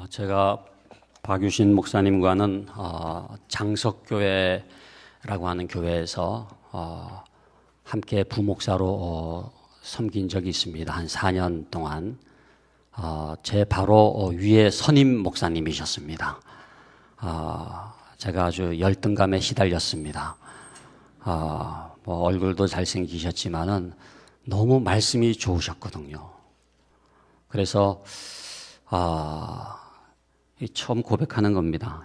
제가 박유신 목사님과는 장석교회라고 하는 교회에서 함께 부목사로 섬긴 적이 있습니다. 한 4년 동안 제 바로 위에 선임 목사님이셨습니다. 제가 아주 열등감에 시달렸습니다. 얼굴도 잘생기셨지만은 너무 말씀이 좋으셨거든요. 그래서 처음 고백하는 겁니다.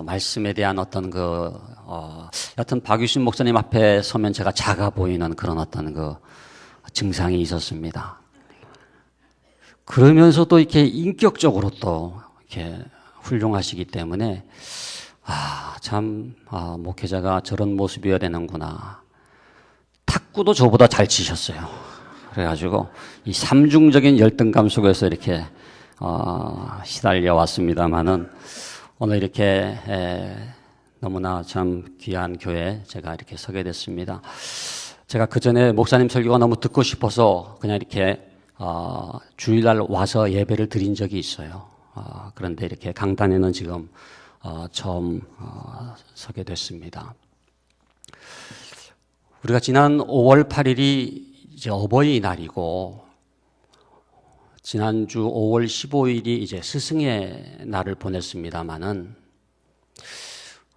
말씀에 대한 여튼 박유신 목사님 앞에 서면 제가 작아 보이는 그런 증상이 있었습니다. 그러면서도 이렇게 인격적으로 또 이렇게 훌륭하시기 때문에 목회자가 저런 모습이어야 되는구나. 탁구도 저보다 잘 치셨어요. 그래가지고 이 삼중적인 열등감 속에서 이렇게 시달려 왔습니다만은 오늘 이렇게 너무나 참 귀한 교회에 제가 이렇게 서게 됐습니다. 제가 그 전에 목사님 설교가 너무 듣고 싶어서 그냥 이렇게 주일날 와서 예배를 드린 적이 있어요. 그런데 이렇게 강단에는 지금 처음 서게 됐습니다. 우리가 지난 5월 8일이 이제 어버이날이고 지난주 5월 15일이 이제 스승의 날을 보냈습니다마는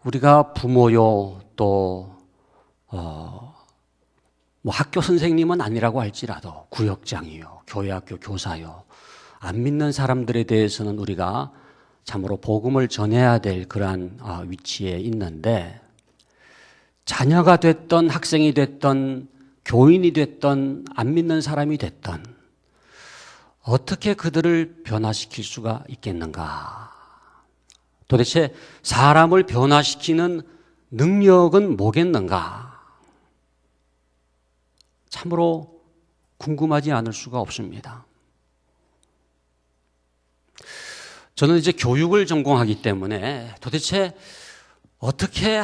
우리가 부모요 또 학교 선생님은 아니라고 할지라도 구역장이요 교회학교 교사요 안 믿는 사람들에 대해서는 우리가 참으로 복음을 전해야 될 그러한 위치에 있는데 자녀가 됐던 학생이 됐던 교인이 됐던 안 믿는 사람이 됐던 어떻게 그들을 변화시킬 수가 있겠는가? 도대체 사람을 변화시키는 능력은 뭐겠는가? 참으로 궁금하지 않을 수가 없습니다. 저는 이제 교육을 전공하기 때문에 도대체 어떻게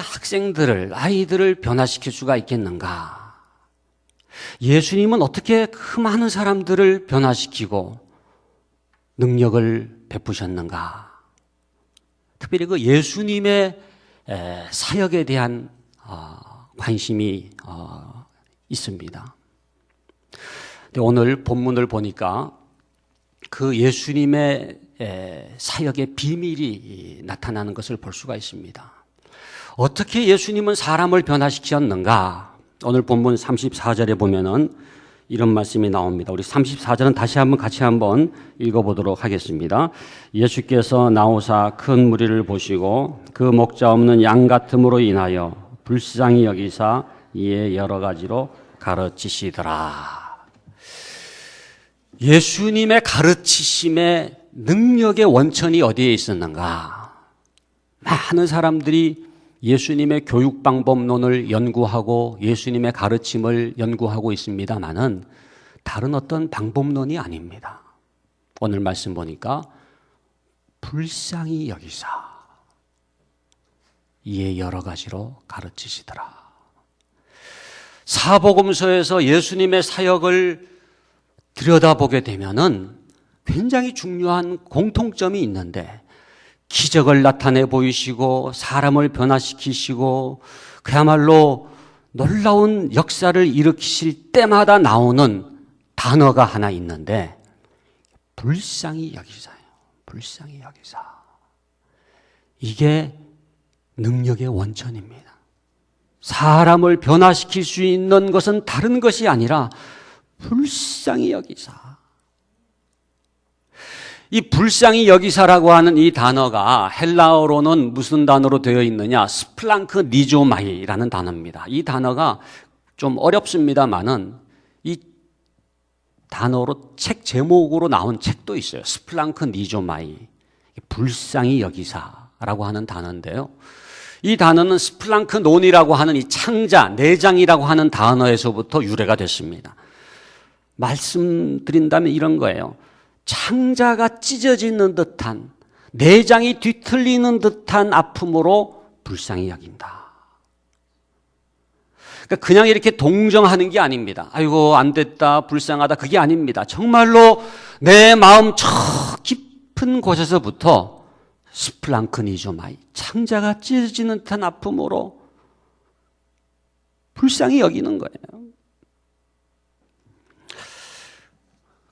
아이들을 변화시킬 수가 있겠는가? 예수님은 어떻게 그 많은 사람들을 변화시키고 능력을 베푸셨는가? 특별히 그 예수님의 사역에 대한 관심이 있습니다. 오늘 본문을 보니까 그 예수님의 사역의 비밀이 나타나는 것을 볼 수가 있습니다. 어떻게 예수님은 사람을 변화시켰는가? 오늘 본문 34절에 보면은 이런 말씀이 나옵니다. 우리 34절은 다시 같이 한번 읽어보도록 하겠습니다. 예수께서 나오사 큰 무리를 보시고 그 목자 없는 양 같음으로 인하여 불쌍히 여기사 이에 여러 가지로 가르치시더라. 예수님의 가르치심의 능력의 원천이 어디에 있었는가? 많은 사람들이 예수님의 교육 방법론을 연구하고 예수님의 가르침을 연구하고 있습니다만은 다른 어떤 방법론이 아닙니다. 오늘 말씀 보니까 불쌍히 여기사 이에 여러 가지로 가르치시더라. 사복음서에서 예수님의 사역을 들여다보게 되면은 굉장히 중요한 공통점이 있는데 기적을 나타내 보이시고 사람을 변화시키시고 그야말로 놀라운 역사를 일으키실 때마다 나오는 단어가 하나 있는데 불쌍히 여기사예요. 불쌍히 여기사. 이게 능력의 원천입니다. 사람을 변화시킬 수 있는 것은 다른 것이 아니라 불쌍히 여기사. 이 불쌍히 여기사라고 하는 이 단어가 헬라어로는 무슨 단어로 되어 있느냐? 스플랑크 니조마이라는 단어입니다. 이 단어가 좀 어렵습니다만은 이 단어로 책 제목으로 나온 책도 있어요. 스플랑크 니조마이. 불쌍히 여기사라고 하는 단어인데요. 이 단어는 스플랑크 논이라고 하는 이 창자, 내장이라고 하는 단어에서부터 유래가 됐습니다. 말씀드린다면 이런 거예요. 창자가 찢어지는 듯한 내장이 뒤틀리는 듯한 아픔으로 불쌍히 여긴다. 그러니까 그냥 이렇게 동정하는 게 아닙니다. 아이고 안 됐다 불쌍하다 그게 아닙니다. 정말로 내 마음 저 깊은 곳에서부터 스플랑크니조마이, 창자가 찢어지는 듯한 아픔으로 불쌍히 여기는 거예요.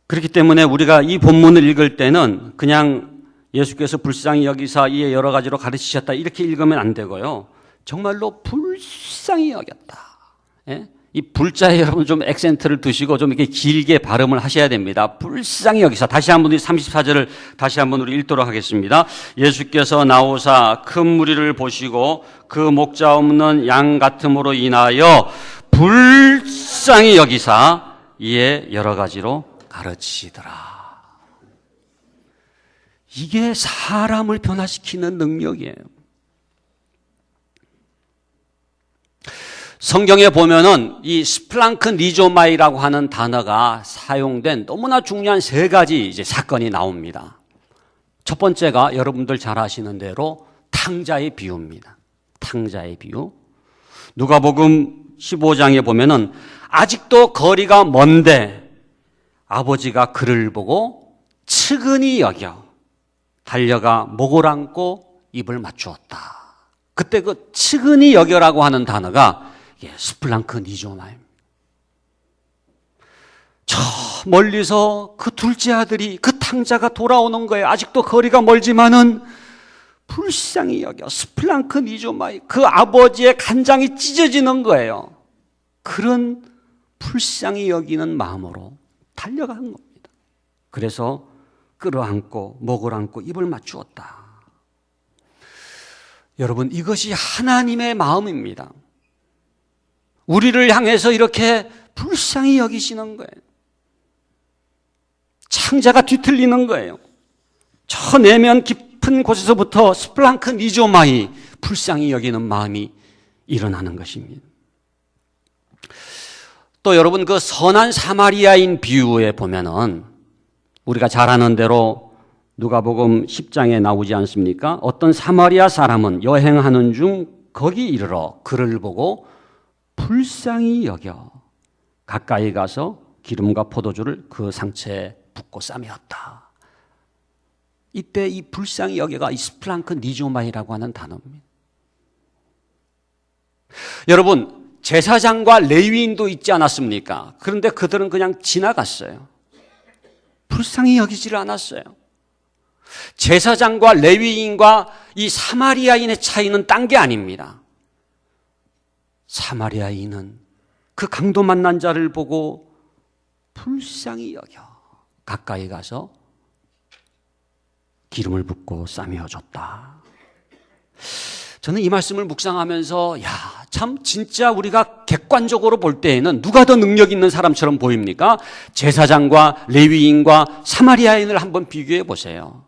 그렇기 때문에 우리가 이 본문을 읽을 때는 그냥 예수께서 불쌍히 여기사 이에 여러 가지로 가르치셨다 이렇게 읽으면 안 되고요. 정말로 불쌍히 여겼다. 예? 이 불자에 여러분 좀 액센트를 두시고 좀 이렇게 길게 발음을 하셔야 됩니다. 불쌍히 여기사. 다시 한번 34절을 다시 한번 우리 읽도록 하겠습니다. 예수께서 나오사 큰 무리를 보시고 그 목자 없는 양 같음으로 인하여 불쌍히 여기사 이에 여러 가지로 가르치시더라. 이게 사람을 변화시키는 능력이에요. 성경에 보면은 이 스플랑크니조마이라고 하는 단어가 사용된 너무나 중요한 세 가지 이제 사건이 나옵니다. 첫 번째가 여러분들 잘 아시는 대로 탕자의 비유입니다. 탕자의 비유. 누가복음 15장에 보면은 아직도 거리가 먼데 아버지가 그를 보고 측은히 여겨 달려가 목을 안고 입을 맞추었다. 그때 그 측은히 여겨라고 하는 단어가 스플랑크니조마입니다. 저 멀리서 그 둘째 아들이 그 탕자가 돌아오는 거예요. 아직도 거리가 멀지만은 불쌍히 여겨 스플랑크니조마이, 그 아버지의 간장이 찢어지는 거예요. 그런 불쌍히 여기는 마음으로 달려간 겁니다. 그래서 끌어안고 목을 안고 입을 맞추었다. 여러분, 이것이 하나님의 마음입니다. 우리를 향해서 이렇게 불쌍히 여기시는 거예요. 창자가 뒤틀리는 거예요. 저 내면 깊은 곳에서부터 스플랑크니조마이, 불쌍히 여기는 마음이 일어나는 것입니다. 또 여러분, 그 선한 사마리아인 비유에 보면은 우리가 잘 아는 대로 누가복음 10장에 나오지 않습니까? 어떤 사마리아 사람은 여행하는 중 거기 이르러 그를 보고 불쌍히 여겨 가까이 가서 기름과 포도주를 그 상처에 붓고 싸매었다. 이때 이 불쌍히 여겨가 이 스플랑크니조마이라고 하는 단어입니다. 여러분, 제사장과 레위인도 있지 않았습니까? 그런데 그들은 그냥 지나갔어요. 불쌍히 여기지를 않았어요. 제사장과 레위인과 이 사마리아인의 차이는 딴 게 아닙니다. 사마리아인은 그 강도 만난 자를 보고 불쌍히 여겨 가까이 가서 기름을 붓고 싸매어줬다. 저는 이 말씀을 묵상하면서 참 진짜 우리가 객관적으로 볼 때에는 누가 더 능력 있는 사람처럼 보입니까? 제사장과 레위인과 사마리아인을 한번 비교해 보세요.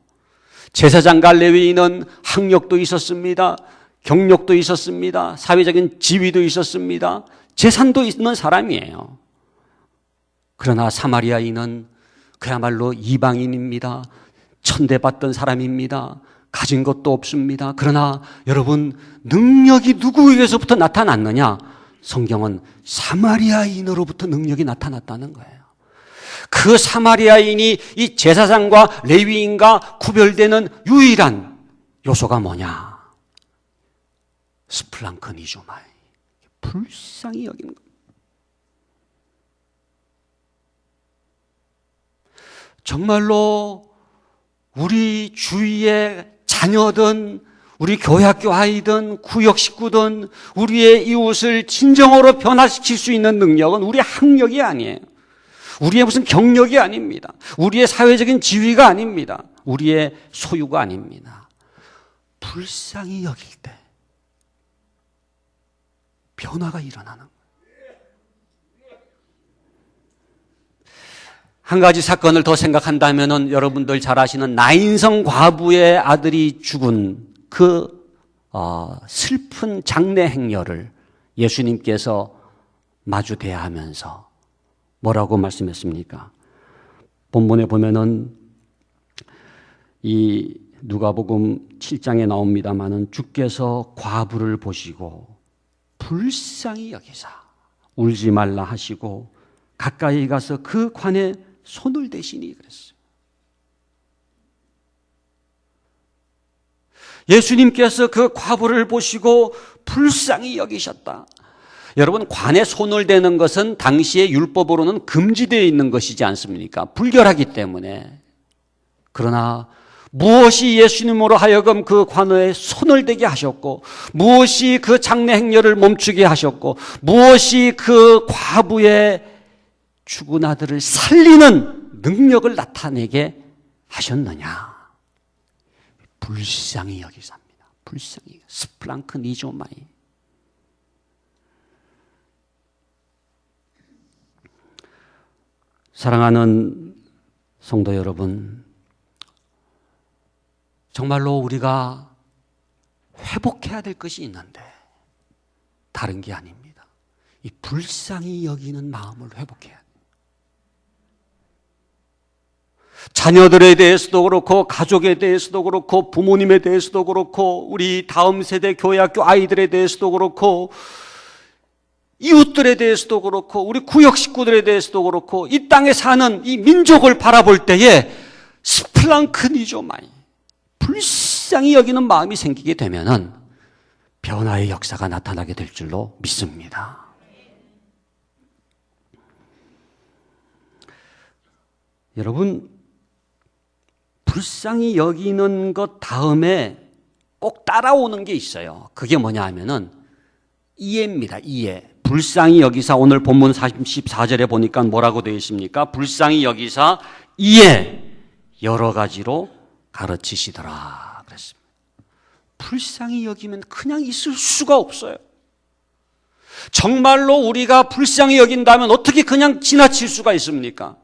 제사장과 레위인은 학력도 있었습니다. 경력도 있었습니다. 사회적인 지위도 있었습니다. 재산도 있는 사람이에요. 그러나 사마리아인은 그야말로 이방인입니다. 천대받던 사람입니다. 가진 것도 없습니다. 그러나 여러분, 능력이 누구에게서부터 나타났느냐? 성경은 사마리아인으로부터 능력이 나타났다는 거예요. 그 사마리아인이 이 제사장과 레위인과 구별되는 유일한 요소가 뭐냐? 스플랑크니조마이, 불쌍히 여기는 겁니다. 정말로 우리 주위의 자녀든 우리 교회학교 아이든 구역 식구든 우리의 이웃을 진정으로 변화시킬 수 있는 능력은 우리의 학력이 아니에요. 우리의 무슨 경력이 아닙니다. 우리의 사회적인 지위가 아닙니다. 우리의 소유가 아닙니다. 불쌍히 여길 때 변화가 일어나는 거예요. 한 가지 사건을 더 생각한다면은 여러분들 잘 아시는 나인성 과부의 아들이 죽은 그 슬픈 장례 행렬을 예수님께서 마주 대하면서 뭐라고 말씀했습니까? 본문에 보면은 이 누가복음 7장에 나옵니다마는 주께서 과부를 보시고 불쌍히 여기사 울지 말라 하시고 가까이 가서 그 관에 손을 대시니 그랬어요. 예수님께서 그 과부를 보시고 불쌍히 여기셨다. 여러분, 관에 손을 대는 것은 당시의 율법으로는 금지되어 있는 것이지 않습니까? 불결하기 때문에. 그러나 무엇이 예수님으로 하여금 그 관에 손을 대게 하셨고, 무엇이 그 장례 행렬을 멈추게 하셨고, 무엇이 그 과부의 죽은 아들을 살리는 능력을 나타내게 하셨느냐? 불쌍히 여기사입니다. 불쌍히. 스플랑크 니조마이. 사랑하는 성도 여러분, 정말로 우리가 회복해야 될 것이 있는데 다른 게 아닙니다. 이 불쌍히 여기는 마음을 회복해야 돼요. 자녀들에 대해서도 그렇고, 가족에 대해서도 그렇고, 부모님에 대해서도 그렇고, 우리 다음 세대 교회학교 아이들에 대해서도 그렇고, 이웃들에 대해서도 그렇고, 우리 구역 식구들에 대해서도 그렇고, 이 땅에 사는 이 민족을 바라볼 때에 스플랑크니조마이, 불쌍히 여기는 마음이 생기게 되면은 변화의 역사가 나타나게 될 줄로 믿습니다. 여러분, 불쌍히 여기는 것 다음에 꼭 따라오는 게 있어요. 그게 뭐냐 하면은 이해입니다. 이해. 불쌍히 여기사, 오늘 본문 44절에 보니까 뭐라고 되어 있습니까? 불쌍히 여기사 이해 여러 가지로 가르치시더라 그랬습니다. 불쌍히 여기면 그냥 있을 수가 없어요. 정말로 우리가 불쌍히 여긴다면 어떻게 그냥 지나칠 수가 있습니까?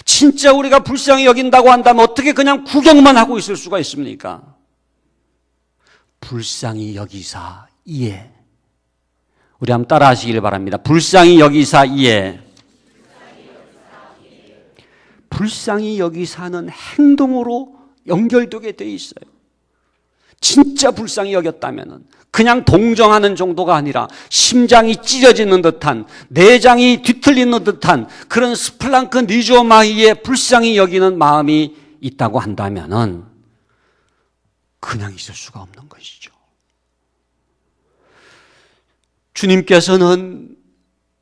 진짜 우리가 불쌍히 여긴다고 한다면 어떻게 그냥 구경만 하고 있을 수가 있습니까? 불쌍히 여기사 이해. 우리 한번 따라 하시길 바랍니다. 불쌍히 여기사 이해. 불쌍히 여기사는 행동으로 연결되게 돼 있어요. 진짜 불쌍히 여겼다면은 그냥 동정하는 정도가 아니라 심장이 찢어지는 듯한, 내장이 뒤틀리는 듯한 그런 스플랑크 니조마이의 불쌍히 여기는 마음이 있다고 한다면은 그냥 있을 수가 없는 것이죠. 주님께서는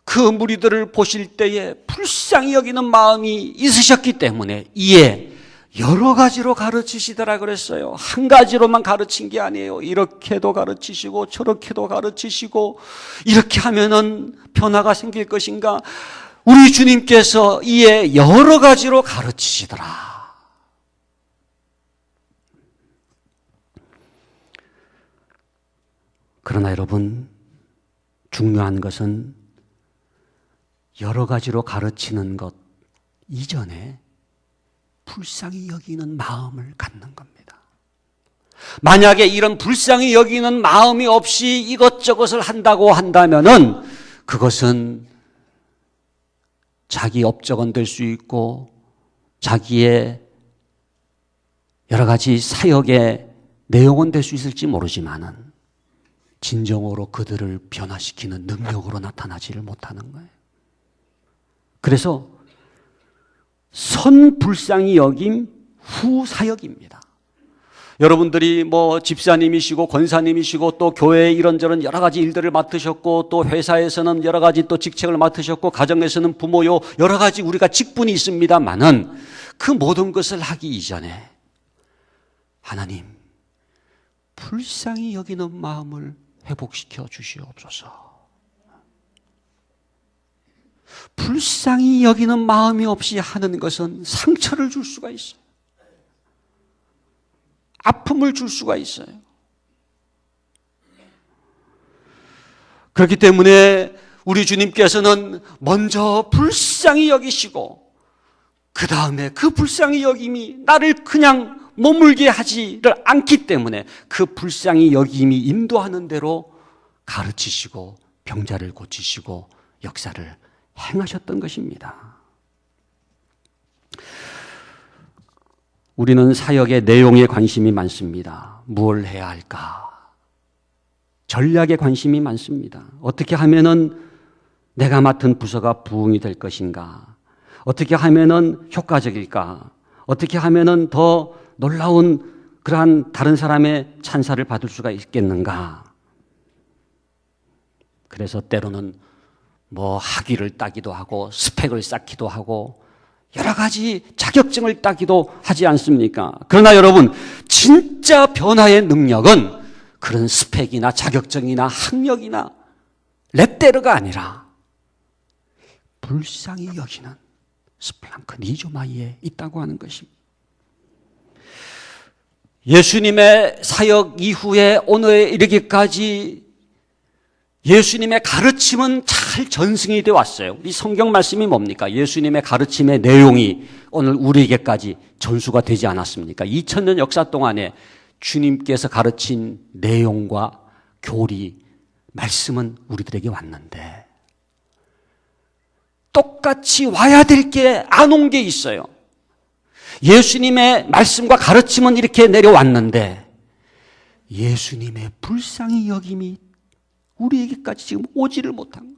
그 무리들을 보실 때에 불쌍히 여기는 마음이 있으셨기 때문에 이에 여러 가지로 가르치시더라 그랬어요. 한 가지로만 가르친 게 아니에요. 이렇게도 가르치시고 저렇게도 가르치시고, 이렇게 하면은 변화가 생길 것인가? 우리 주님께서 이에 여러 가지로 가르치시더라. 그러나 여러분, 중요한 것은 여러 가지로 가르치는 것 이전에 불쌍히 여기는 마음을 갖는 겁니다. 만약에 이런 불쌍히 여기는 마음이 없이 이것저것을 한다고 한다면은 그것은 자기 업적은 될 수 있고 자기의 여러 가지 사역의 내용은 될 수 있을지 모르지만은 진정으로 그들을 변화시키는 능력으로 나타나지를 못하는 거예요. 그래서 선불쌍히 여김 후 사역입니다. 여러분들이 뭐 집사님이시고 권사님이시고 또 교회에 이런저런 여러 가지 일들을 맡으셨고 또 회사에서는 여러 가지 또 직책을 맡으셨고 가정에서는 부모요 여러 가지 우리가 직분이 있습니다만은 그 모든 것을 하기 이전에 하나님 불쌍히 여기는 마음을 회복시켜 주시옵소서. 불쌍히 여기는 마음이 없이 하는 것은 상처를 줄 수가 있어요. 아픔을 줄 수가 있어요. 그렇기 때문에 우리 주님께서는 먼저 불쌍히 여기시고 그 다음에 그 불쌍히 여김이 나를 그냥 머물게 하지를 않기 때문에 그 불쌍히 여김이 인도하는 대로 가르치시고 병자를 고치시고 역사를 행하셨던 것입니다. 우리는 사역의 내용에 관심이 많습니다. 뭘 해야 할까? 전략에 관심이 많습니다. 어떻게 하면은 내가 맡은 부서가 부흥이 될 것인가? 어떻게 하면은 효과적일까? 어떻게 하면은 더 놀라운 그러한 다른 사람의 찬사를 받을 수가 있겠는가? 그래서 때로는 뭐 학위를 따기도 하고 스펙을 쌓기도 하고 여러 가지 자격증을 따기도 하지 않습니까? 그러나 여러분, 진짜 변화의 능력은 그런 스펙이나 자격증이나 학력이나 레떼르가 아니라 불쌍히 여기는 스플랑크 니조마이에 있다고 하는 것입니다. 예수님의 사역 이후에 오늘에 이르기까지 예수님의 가르침은 잘 전승이 되어 왔어요. 이 성경 말씀이 뭡니까? 예수님의 가르침의 내용이 오늘 우리에게까지 전수가 되지 않았습니까? 2000년 역사 동안에 주님께서 가르친 내용과 교리, 말씀은 우리들에게 왔는데 똑같이 와야 될 게 안 온 게 있어요. 예수님의 말씀과 가르침은 이렇게 내려왔는데 예수님의 불쌍히 여김이 우리에게까지 지금 오지를 못한 거예요.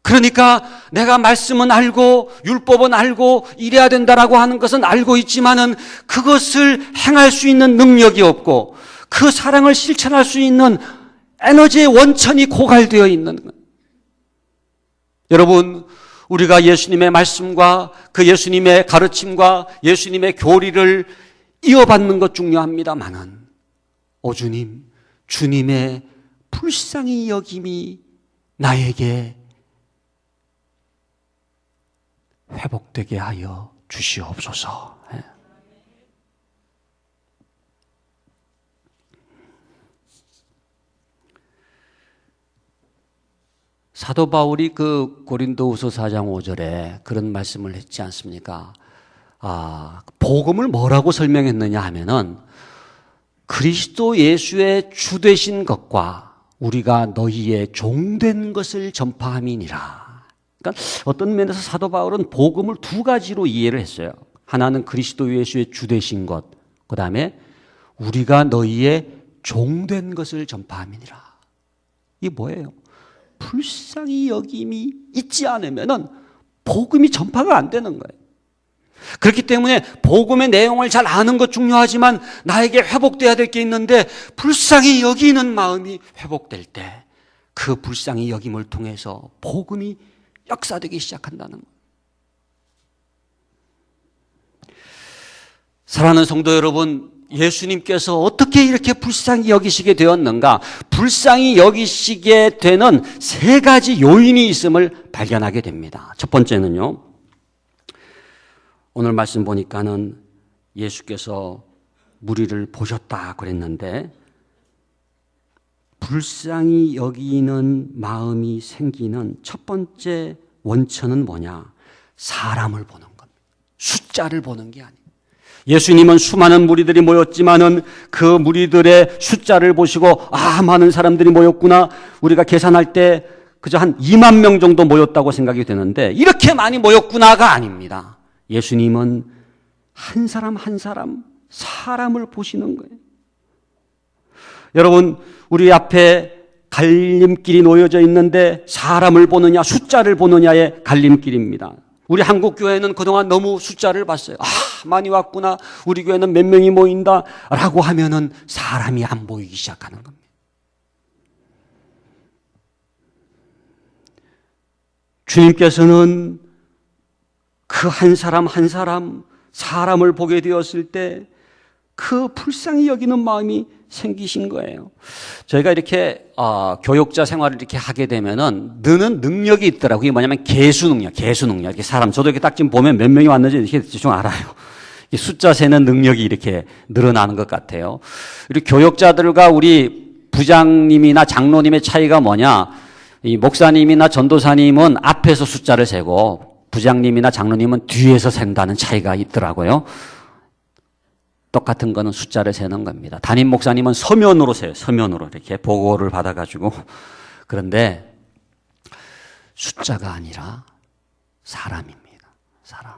그러니까 내가 말씀은 알고 율법은 알고 이래야 된다라고 하는 것은 알고 있지만은 그것을 행할 수 있는 능력이 없고 그 사랑을 실천할 수 있는 에너지의 원천이 고갈되어 있는 거예요. 여러분, 우리가 예수님의 말씀과 그 예수님의 가르침과 예수님의 교리를 이어받는 것 중요합니다만은 오 주님, 주님의 불쌍히 여김이 나에게 회복되게 하여 주시옵소서. 사도 바울이 그 고린도후서 4장 5절에 그런 말씀을 했지 않습니까? 복음을 뭐라고 설명했느냐 하면은 그리스도 예수의 주 되신 것과 우리가 너희의 종된 것을 전파함이니라. 그러니까 어떤 면에서 사도 바울은 복음을 두 가지로 이해를 했어요. 하나는 그리스도 예수의 주 되신 것, 그 다음에 우리가 너희의 종된 것을 전파함이니라. 이게 뭐예요? 불쌍히 여김이 있지 않으면은 복음이 전파가 안 되는 거예요. 그렇기 때문에 복음의 내용을 잘 아는 것 중요하지만 나에게 회복돼야 될 게 있는데 불쌍히 여기는 마음이 회복될 때 그 불쌍히 여김을 통해서 복음이 역사되기 시작한다는 거예요. 사랑하는 성도 여러분, 예수님께서 어떻게 이렇게 불쌍히 여기시게 되었는가? 불쌍히 여기시게 되는 세 가지 요인이 있음을 발견하게 됩니다. 첫 번째는요, 오늘 말씀 보니까는 예수께서 무리를 보셨다 그랬는데 불쌍히 여기는 마음이 생기는 첫 번째 원천은 뭐냐? 사람을 보는 겁니다. 숫자를 보는 게 아니에요. 예수님은 수많은 무리들이 모였지만은 그 무리들의 숫자를 보시고 많은 사람들이 모였구나. 우리가 계산할 때 그저 한 2만 명 정도 모였다고 생각이 되는데 이렇게 많이 모였구나가 아닙니다. 예수님은 한 사람 한 사람 사람을 보시는 거예요. 여러분, 우리 앞에 갈림길이 놓여져 있는데 사람을 보느냐 숫자를 보느냐의 갈림길입니다. 우리 한국교회는 그동안 너무 숫자를 봤어요. 많이 왔구나. 우리 교회는 몇 명이 모인다. 라고 하면은 사람이 안 보이기 시작하는 겁니다. 주님께서는 그 한 사람 한 사람 사람을 보게 되었을 때 그 불쌍히 여기는 마음이 생기신 거예요. 저희가 이렇게 교육자 생활을 이렇게 하게 되면은 느는 능력이 있더라고요. 그게 뭐냐면 개수 능력. 이렇게 사람 저도 이렇게 딱 지금 보면 몇 명이 왔는지 이렇게 대충 알아요. 숫자 세는 능력이 이렇게 늘어나는 것 같아요. 우리 교육자들과 우리 부장님이나 장로님의 차이가 뭐냐? 이 목사님이나 전도사님은 앞에서 숫자를 세고 부장님이나 장로님은 뒤에서 센다는 차이가 있더라고요. 똑같은 거는 숫자를 세는 겁니다. 담임 목사님은 서면으로 세요. 서면으로 이렇게 보고를 받아가지고. 그런데 숫자가 아니라 사람입니다. 사람.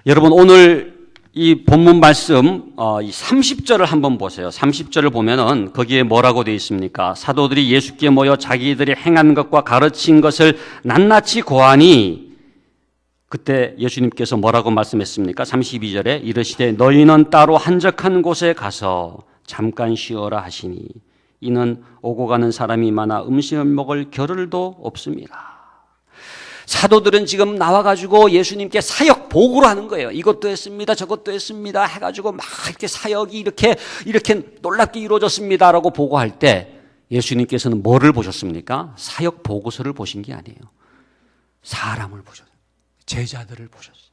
여러분, 오늘 이 본문 말씀 이 30절을 한번 보세요. 30절을 보면은 거기에 뭐라고 되어 있습니까? 사도들이 예수께 모여 자기들이 행한 것과 가르친 것을 낱낱이 고하니 그때 예수님께서 뭐라고 말씀했습니까? 32절에 이르시되 너희는 따로 한적한 곳에 가서 잠깐 쉬어라 하시니 이는 오고 가는 사람이 많아 음식을 먹을 겨를도 없습니다. 사도들은 지금 나와가지고 예수님께 사역 보고를 하는 거예요. 이것도 했습니다. 저것도 했습니다. 해가지고 막 이렇게 사역이 이렇게 놀랍게 이루어졌습니다라고 보고할 때 예수님께서는 뭐를 보셨습니까? 사역 보고서를 보신 게 아니에요. 사람을 보셨어요. 제자들을 보셨어요.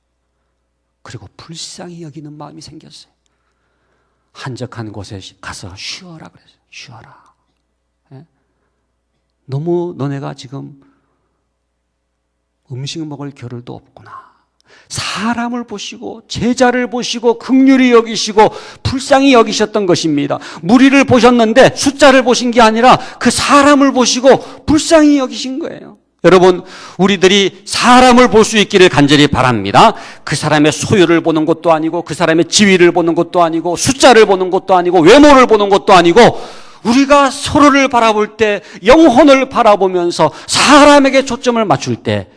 그리고 불쌍히 여기는 마음이 생겼어요. 한적한 곳에 가서 쉬어라 그랬어요. 쉬어라. 예? 너무 너네가 지금 음식 먹을 겨를도 없구나. 사람을 보시고 제자를 보시고 긍휼히 여기시고 불쌍히 여기셨던 것입니다. 무리를 보셨는데 숫자를 보신 게 아니라 그 사람을 보시고 불쌍히 여기신 거예요. 여러분, 우리들이 사람을 볼 수 있기를 간절히 바랍니다. 그 사람의 소유를 보는 것도 아니고 그 사람의 지위를 보는 것도 아니고 숫자를 보는 것도 아니고 외모를 보는 것도 아니고 우리가 서로를 바라볼 때 영혼을 바라보면서 사람에게 초점을 맞출 때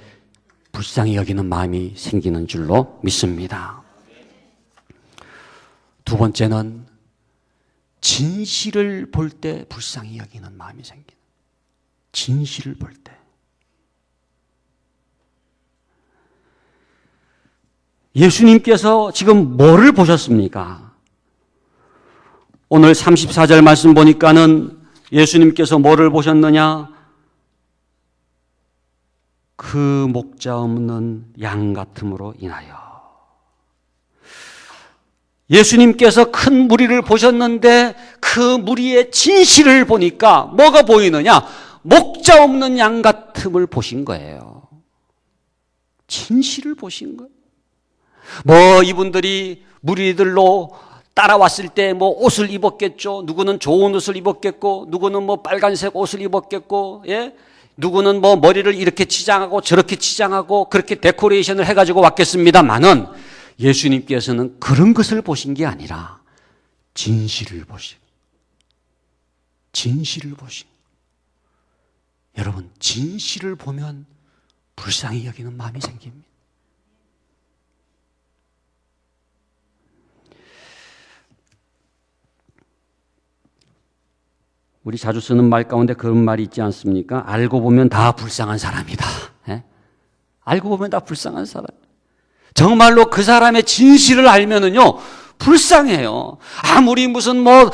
불쌍히 여기는 마음이 생기는 줄로 믿습니다. 두 번째는 진실을 볼 때 불쌍히 여기는 마음이 생기는. 진실을 볼 때. 예수님께서 지금 뭐를 보셨습니까? 오늘 34절 말씀 보니까는 예수님께서 뭐를 보셨느냐? 그 목자 없는 양 같음으로 인하여. 예수님께서 큰 무리를 보셨는데 그 무리의 진실을 보니까 뭐가 보이느냐? 목자 없는 양 같음을 보신 거예요. 진실을 보신 거예요. 뭐 이분들이 무리들로 따라왔을 때 뭐 옷을 입었겠죠. 누구는 좋은 옷을 입었겠고, 누구는 뭐 빨간색 옷을 입었겠고, 예? 누구는 뭐 머리를 이렇게 치장하고 저렇게 치장하고 그렇게 데코레이션을 해가지고 왔겠습니다만은 예수님께서는 그런 것을 보신 게 아니라 진실을 보신. 진실을 보신. 여러분, 진실을 보면 불쌍히 여기는 마음이 생깁니다. 우리 자주 쓰는 말 가운데 그런 말이 있지 않습니까? 알고 보면 다 불쌍한 사람이다. 예? 알고 보면 다 불쌍한 사람. 정말로 그 사람의 진실을 알면은요, 불쌍해요. 아무리 무슨 뭐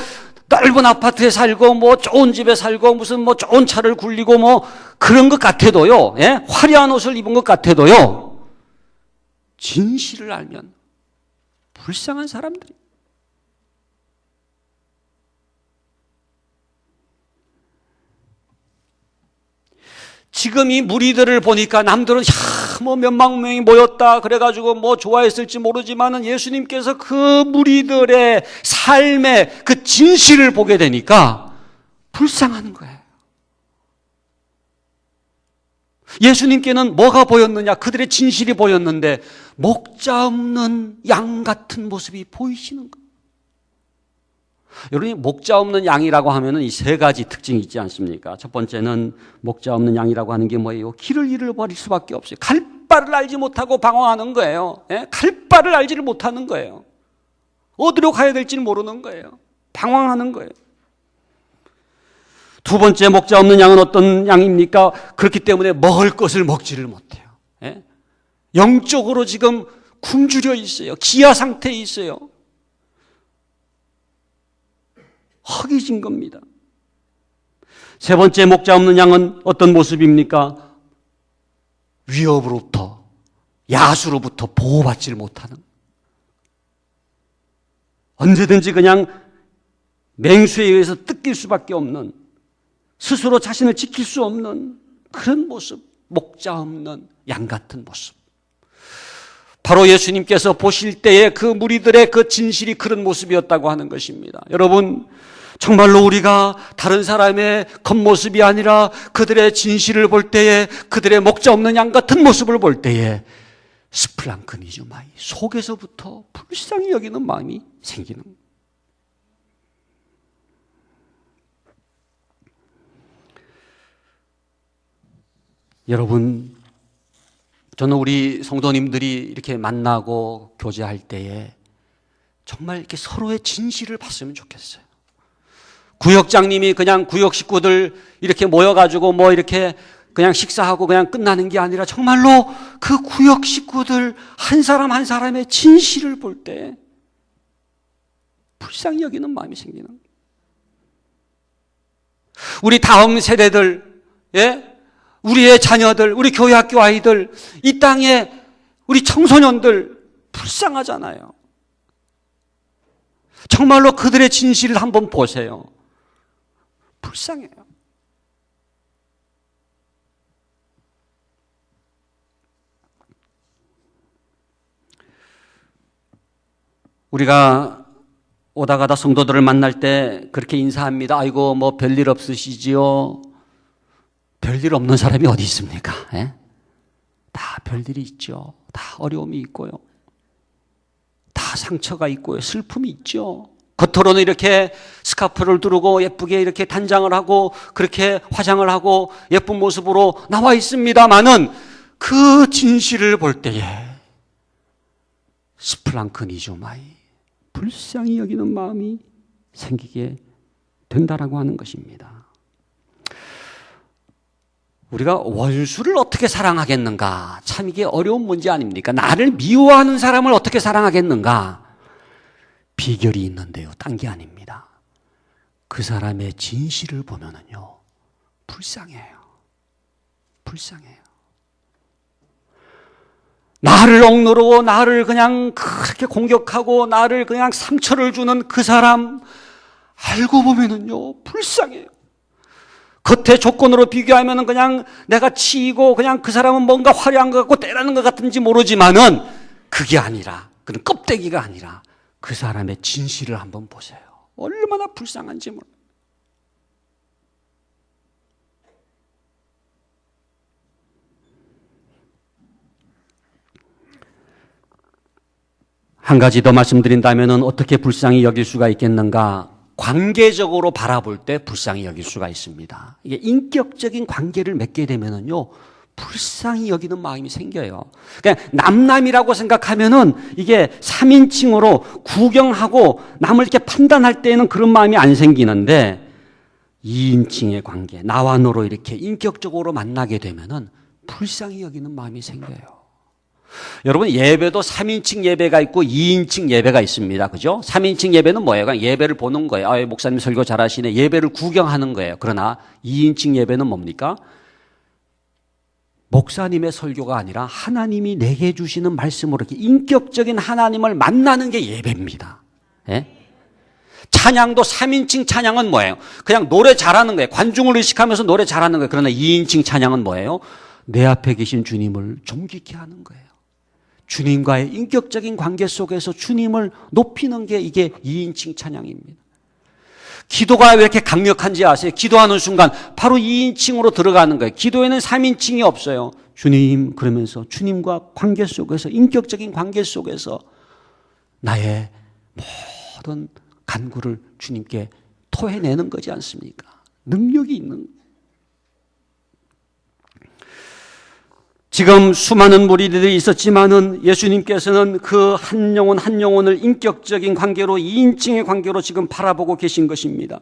넓은 아파트에 살고 뭐 좋은 집에 살고 무슨 뭐 좋은 차를 굴리고 뭐 그런 것 같아도요, 예? 화려한 옷을 입은 것 같아도요, 진실을 알면 불쌍한 사람들이. 지금 이 무리들을 보니까 남들은 뭐 몇만 명이 모였다 그래가지고 뭐 좋아했을지 모르지만은 예수님께서 그 무리들의 삶의 그 진실을 보게 되니까 불쌍한 거예요. 예수님께는 뭐가 보였느냐? 그들의 진실이 보였는데 목자 없는 양 같은 모습이 보이시는 거예요. 여러분이 목자 없는 양이라고 하면은 이 세 가지 특징이 있지 않습니까? 첫 번째는 목자 없는 양이라고 하는 게 뭐예요? 길을 잃어버릴 수밖에 없어요. 갈 바를 알지 못하고 방황하는 거예요. 예? 갈 바를 알지를 못하는 거예요. 어디로 가야 될지는 모르는 거예요. 방황하는 거예요. 두 번째 목자 없는 양은 어떤 양입니까? 그렇기 때문에 먹을 것을 먹지를 못해요. 예? 영적으로 지금 굶주려 있어요. 기아 상태에 있어요. 허기진 겁니다. 세 번째 목자 없는 양은 어떤 모습입니까? 위협으로부터, 야수로부터 보호받지를 못하는, 언제든지 그냥 맹수에 의해서 뜯길 수밖에 없는, 스스로 자신을 지킬 수 없는 그런 모습, 목자 없는 양 같은 모습. 바로 예수님께서 보실 때에 그 무리들의 그 진실이 그런 모습이었다고 하는 것입니다. 여러분, 정말로 우리가 다른 사람의 겉모습이 아니라 그들의 진실을 볼 때에, 그들의 목자 없는 양 같은 모습을 볼 때에 스플랑크니즈마이, 속에서부터 불쌍히 여기는 마음이 생기는 거예요. 여러분, 저는 우리 성도님들이 이렇게 만나고 교제할 때에 정말 이렇게 서로의 진실을 봤으면 좋겠어요. 구역장님이 그냥 구역 식구들 이렇게 모여가지고 뭐 이렇게 그냥 식사하고 그냥 끝나는 게 아니라 정말로 그 구역 식구들 한 사람 한 사람의 진실을 볼 때 불쌍히 여기는 마음이 생기는 거예요. 우리 다음 세대들, 예? 우리의 자녀들, 우리 교회학교 아이들, 이 땅에 우리 청소년들 불쌍하잖아요. 정말로 그들의 진실을 한번 보세요. 불쌍해요. 우리가 오다 가다 성도들을 만날 때 그렇게 인사합니다. 아이고 뭐 별일 없으시지요? 별일 없는 사람이 어디 있습니까? 예? 다 별일이 있죠. 다 어려움이 있고요. 다 상처가 있고요. 슬픔이 있죠. 겉으로는 이렇게 스카프를 두르고 예쁘게 이렇게 단장을 하고 그렇게 화장을 하고 예쁜 모습으로 나와 있습니다만은 그 진실을 볼 때에 스플랑크니조마이 불쌍히 여기는 마음이 생기게 된다라고 하는 것입니다. 우리가 원수를 어떻게 사랑하겠는가? 참 이게 어려운 문제 아닙니까? 나를 미워하는 사람을 어떻게 사랑하겠는가? 비결이 있는데요. 딴 게 아닙니다. 그 사람의 진실을 보면은요, 불쌍해요. 불쌍해요. 나를 억누르고 나를 그냥 그렇게 공격하고 나를 그냥 상처를 주는 그 사람 알고 보면은요, 불쌍해요. 겉의 조건으로 비교하면 그냥 내가 치이고 그냥 그 사람은 뭔가 화려한 것 같고 때라는 것 같은지 모르지만은 그게 아니라, 그런 껍데기가 아니라 그 사람의 진실을 한번 보세요. 얼마나 불쌍한지 몰라요. 한 가지 더 말씀드린다면 어떻게 불쌍히 여길 수가 있겠는가? 관계적으로 바라볼 때 불쌍히 여길 수가 있습니다. 이게 인격적인 관계를 맺게 되면은요, 불쌍히 여기는 마음이 생겨요. 그냥 남남이라고 생각하면은 이게 3인칭으로 구경하고 남을 이렇게 판단할 때에는 그런 마음이 안 생기는데 2인칭의 관계, 나와 너로 이렇게 인격적으로 만나게 되면은 불쌍히 여기는 마음이 생겨요. 여러분 예배도 3인칭 예배가 있고 2인칭 예배가 있습니다. 그죠? 3인칭 예배는 뭐예요? 그냥 예배를 보는 거예요. 아, 목사님 설교 잘하시네. 예배를 구경하는 거예요. 그러나 2인칭 예배는 뭡니까? 목사님의 설교가 아니라 하나님이 내게 주시는 말씀으로 이렇게 인격적인 하나님을 만나는 게 예배입니다. 예? 찬양도 3인칭 찬양은 뭐예요? 그냥 노래 잘하는 거예요. 관중을 의식하면서 노래 잘하는 거예요. 그러나 2인칭 찬양은 뭐예요? 내 앞에 계신 주님을 존귀케 하는 거예요. 주님과의 인격적인 관계 속에서 주님을 높이는 게 이게 2인칭 찬양입니다. 기도가 왜 이렇게 강력한지 아세요? 기도하는 순간 바로 2인칭으로 들어가는 거예요. 기도에는 3인칭이 없어요. 주님 그러면서 주님과 관계 속에서 인격적인 관계 속에서 나의 모든 간구를 주님께 토해내는 거지 않습니까? 능력이 있는 거예요. 지금 수많은 무리들이 있었지만은 예수님께서는 그 한 영혼 한 영혼을 인격적인 관계로 2인칭의 관계로 지금 바라보고 계신 것입니다.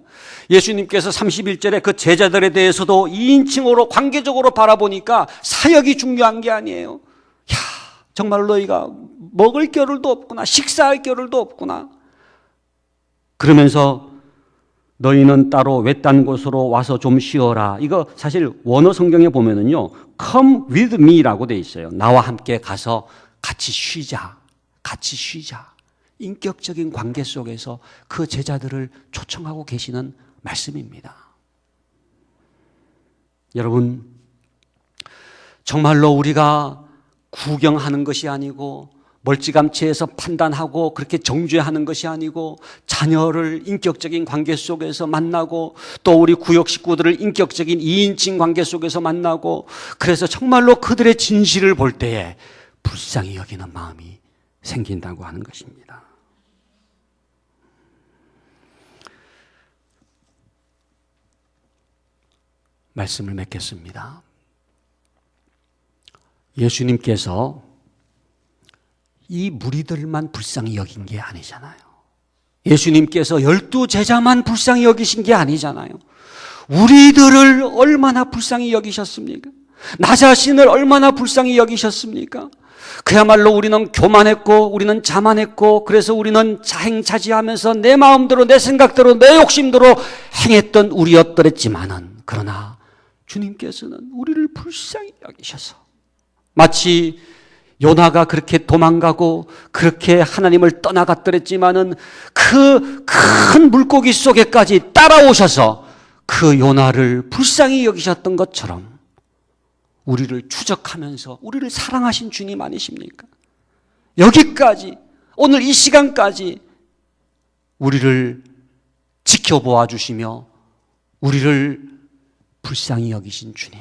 예수님께서 31절에 그 제자들에 대해서도 2인칭으로 관계적으로 바라보니까 사역이 중요한 게 아니에요. 야, 정말 너희가 먹을 겨를도 없구나. 식사할 겨를도 없구나. 그러면서 너희는 따로 외딴 곳으로 와서 좀 쉬어라. 이거 사실 원어 성경에 보면은요, come with me라고 돼 있어요. 나와 함께 가서 같이 쉬자. 같이 쉬자. 인격적인 관계 속에서 그 제자들을 초청하고 계시는 말씀입니다. 여러분, 정말로 우리가 구경하는 것이 아니고 멀찌감치해서 판단하고 그렇게 정죄하는 것이 아니고 자녀를 인격적인 관계 속에서 만나고 또 우리 구역 식구들을 인격적인 2인칭 관계 속에서 만나고 그래서 정말로 그들의 진실을 볼 때에 불쌍히 여기는 마음이 생긴다고 하는 것입니다. 말씀을 맺겠습니다. 예수님께서 이 무리들만 불쌍히 여긴 게 아니잖아요. 예수님께서 12제자만 불쌍히 여기신 게 아니잖아요. 우리들을 얼마나 불쌍히 여기셨습니까? 나 자신을 얼마나 불쌍히 여기셨습니까? 그야말로 우리는 교만했고 우리는 자만했고 그래서 우리는 자행자지하면서 내 마음대로 내 생각대로 내 욕심대로 행했던 우리였더랬지만은 그러나 주님께서는 우리를 불쌍히 여기셔서 마치 요나가 그렇게 도망가고 그렇게 하나님을 떠나갔더랬지만은 그 큰 물고기 속에까지 따라오셔서 그 요나를 불쌍히 여기셨던 것처럼 우리를 추적하면서 우리를 사랑하신 주님 아니십니까? 여기까지 오늘 이 시간까지 우리를 지켜보아 주시며 우리를 불쌍히 여기신 주님.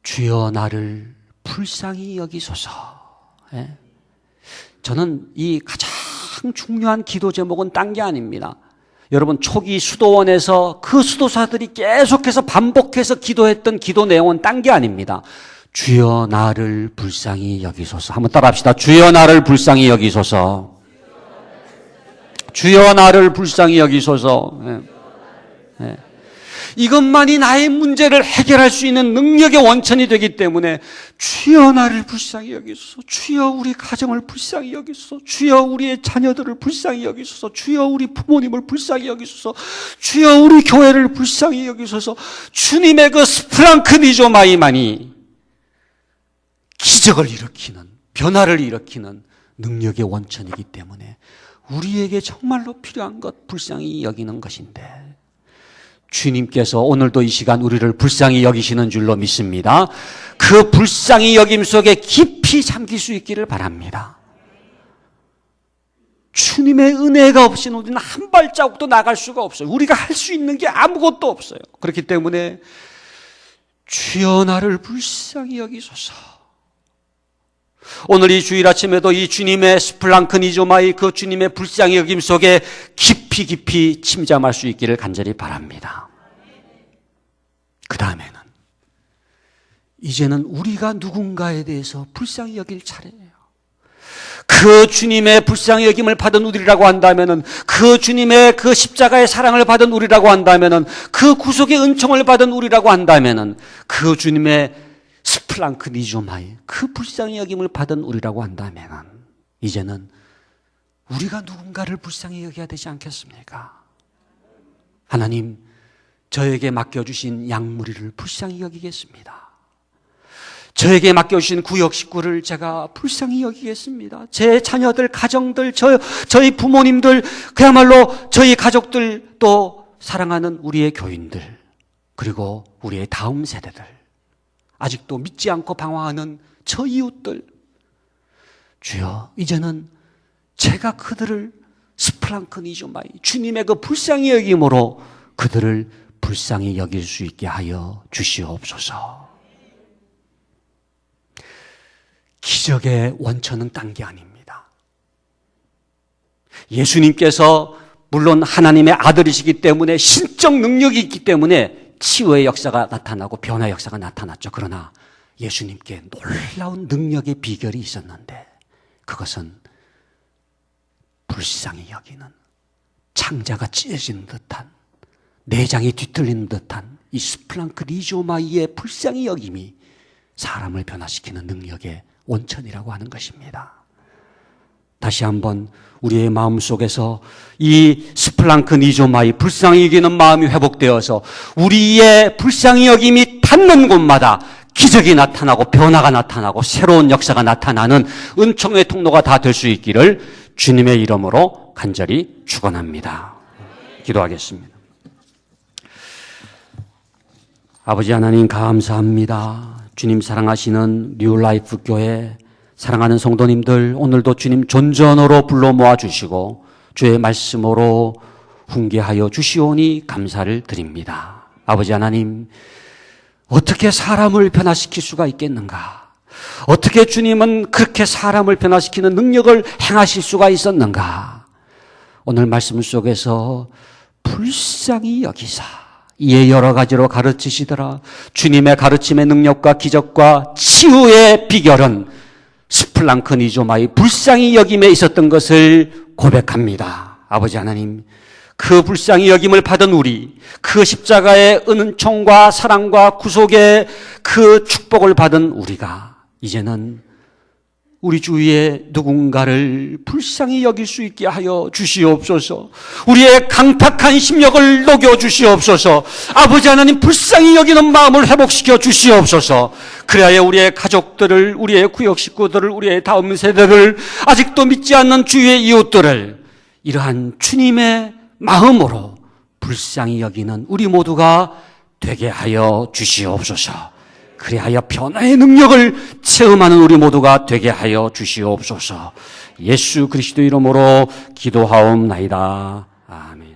주여 나를 불쌍히 여기소서. 예? 저는 이 가장 중요한 기도 제목은 딴 게 아닙니다. 여러분 초기 수도원에서 그 수도사들이 계속해서 반복해서 기도했던 기도 내용은 딴 게 아닙니다. 주여 나를 불쌍히 여기소서. 한번 따라합시다. 주여 나를 불쌍히 여기소서. 주여 나를 불쌍히 여기소서. 예. 예. 이것만이 나의 문제를 해결할 수 있는 능력의 원천이 되기 때문에 주여 나를 불쌍히 여기소서. 주여 우리 가정을 불쌍히 여기소서. 주여 우리의 자녀들을 불쌍히 여기소서. 주여 우리 부모님을 불쌍히 여기소서. 주여 우리 교회를 불쌍히 여기소서. 주님의 그 스프랑크니조마이만이 기적을 일으키는, 변화를 일으키는 능력의 원천이기 때문에 우리에게 정말로 필요한 것 불쌍히 여기는 것인데 주님께서 오늘도 이 시간 우리를 불쌍히 여기시는 줄로 믿습니다. 그 불쌍히 여김 속에 깊이 잠길 수 있기를 바랍니다. 주님의 은혜가 없이는 우리는 한 발자국도 나갈 수가 없어요. 우리가 할 수 있는 게 아무것도 없어요. 그렇기 때문에 주여 나를 불쌍히 여기소서. 오늘 이 주일 아침에도 이 주님의 스플랑크니조마이 그 주님의 불쌍히 여김 속에 깊이 침잠할 수 있기를 간절히 바랍니다. 그 다음에는 이제는 우리가 누군가에 대해서 불쌍히 여길 차례예요. 그 주님의 불쌍히 여김을 받은 우리라고 한다면은 그 주님의 그 십자가의 사랑을 받은 우리라고 한다면은 그 구속의 은총을 받은 우리라고 한다면은 그 주님의 스플랑크니조마이 그 불쌍히 여김을 받은 우리라고 한다면은 이제는 우리가 누군가를 불쌍히 여겨야 되지 않겠습니까? 하나님, 저에게 맡겨주신 양무리를 불쌍히 여기겠습니다. 저에게 맡겨주신 구역 식구를 제가 불쌍히 여기겠습니다. 제 자녀들, 가정들, 저희 부모님들, 그야말로 저희 가족들, 또 사랑하는 우리의 교인들, 그리고 우리의 다음 세대들, 아직도 믿지 않고 방황하는 저 이웃들, 주여, 이제는 제가 그들을 스플랑크니조마이 주님의 그 불쌍히 여김으로 그들을 불쌍히 여길 수 있게 하여 주시옵소서. 기적의 원천은 딴 게 아닙니다. 예수님께서 물론 하나님의 아들이시기 때문에 신적 능력이 있기 때문에 치유의 역사가 나타나고 변화의 역사가 나타났죠. 그러나 예수님께 놀라운 능력의 비결이 있었는데 그것은 불쌍히 여기는, 창자가 찢어지는 듯한, 내장이 뒤틀리는 듯한 이 스플랑크니조마이의 불쌍히 여김이 사람을 변화시키는 능력의 원천이라고 하는 것입니다. 다시 한번 우리의 마음속에서 이 스플랑크니조마이 불쌍히 여기는 마음이 회복되어서 우리의 불쌍히 여김이 닿는 곳마다 기적이 나타나고 변화가 나타나고 새로운 역사가 나타나는 은총의 통로가 다 될 수 있기를 주님의 이름으로 간절히 축원합니다. 기도하겠습니다. 아버지 하나님 감사합니다. 주님 사랑하시는 뉴라이프 교회 사랑하는 성도님들, 오늘도 주님 존전으로 불러 모아주시고 주의 말씀으로 훈계하여 주시오니 감사를 드립니다. 아버지 하나님, 어떻게 사람을 변화시킬 수가 있겠는가? 어떻게 주님은 그렇게 사람을 변화시키는 능력을 행하실 수가 있었는가? 오늘 말씀 속에서 불쌍히 여기사 이에 여러 가지로 가르치시더라. 주님의 가르침의 능력과 기적과 치유의 비결은 스플랑크 니조마의 불쌍히 여김에 있었던 것을 고백합니다. 아버지 하나님, 그 불쌍히 여김을 받은 우리, 그 십자가의 은총과 사랑과 구속의 그 축복을 받은 우리가 이제는 우리 주위에 누군가를 불쌍히 여길 수 있게 하여 주시옵소서. 우리의 강팍한 심령을 녹여 주시옵소서. 아버지 하나님, 불쌍히 여기는 마음을 회복시켜 주시옵소서. 그래야 우리의 가족들을, 우리의 구역 식구들을, 우리의 다음 세대를, 아직도 믿지 않는 주위의 이웃들을 이러한 주님의 마음으로 불쌍히 여기는 우리 모두가 되게 하여 주시옵소서. 그리하여 변화의 능력을 체험하는 우리 모두가 되게 하여 주시옵소서. 예수 그리스도 이름으로 기도하옵나이다. 아멘.